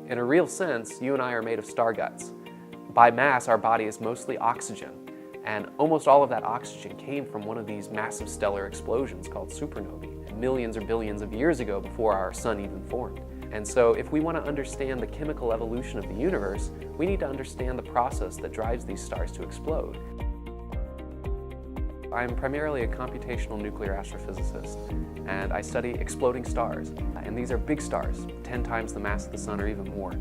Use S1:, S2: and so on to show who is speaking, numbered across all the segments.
S1: In a real sense, you and I are made of star guts. By mass, our body is mostly oxygen, and almost all of that oxygen came from one of these massive stellar explosions called supernovae, millions or billions of years ago before our sun even formed. And so if we want to understand the chemical evolution of the universe, we need to understand the process that drives these stars to explode. I'm primarily a computational nuclear astrophysicist, and I study exploding stars. And these are big stars, 10 times the mass of the sun or even more.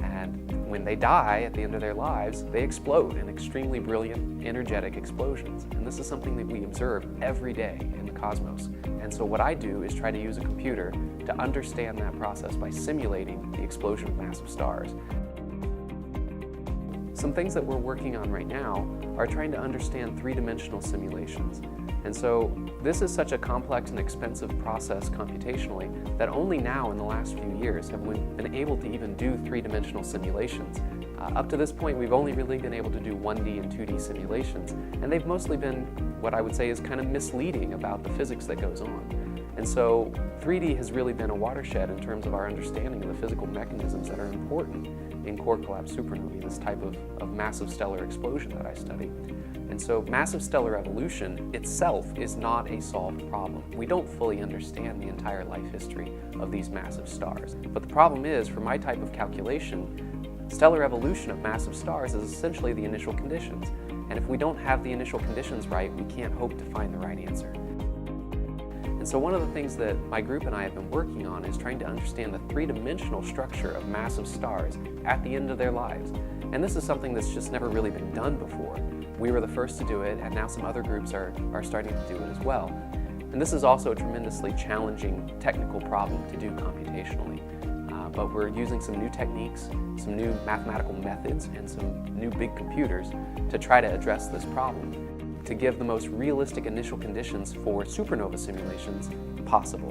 S1: And when they die at the end of their lives, they explode in extremely brilliant, energetic explosions. And this is something that we observe every day in the cosmos. And so what I do is try to use a computer to understand that process by simulating the explosion of massive stars. Some things that we're working on right now are trying to understand three-dimensional simulations. And so this is such a complex and expensive process computationally that only now in the last few years have we been able to even do three-dimensional simulations. Up to this point, we've only really been able to do 1D and 2D simulations, and they've mostly been what I would say is kind of misleading about the physics that goes on. And so 3D has really been a watershed in terms of our understanding of the physical mechanisms that are important in core collapse supernovae, this type of massive stellar explosion that I study. And so massive stellar evolution itself is not a solved problem. We don't fully understand the entire life history of these massive stars. But the problem is, for my type of calculation, stellar evolution of massive stars is essentially the initial conditions. And if we don't have the initial conditions right, we can't hope to find the right answer. And so one of the things that my group and I have been working on is trying to understand the three-dimensional structure of massive stars at the end of their lives. And this is something that's just never really been done before. We were the first to do it, and now some other groups are starting to do it as well. And this is also a tremendously challenging technical problem to do computationally. But we're using some new techniques, some new mathematical methods, and some new big computers to try to address this problem, to give the most realistic initial conditions for supernova simulations possible.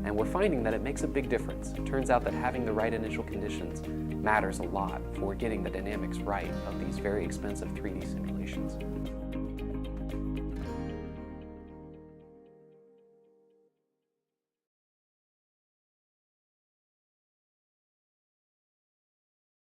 S1: And we're finding that it makes a big difference. It turns out that having the right initial conditions matters a lot for getting the dynamics right of these very expensive 3D simulations.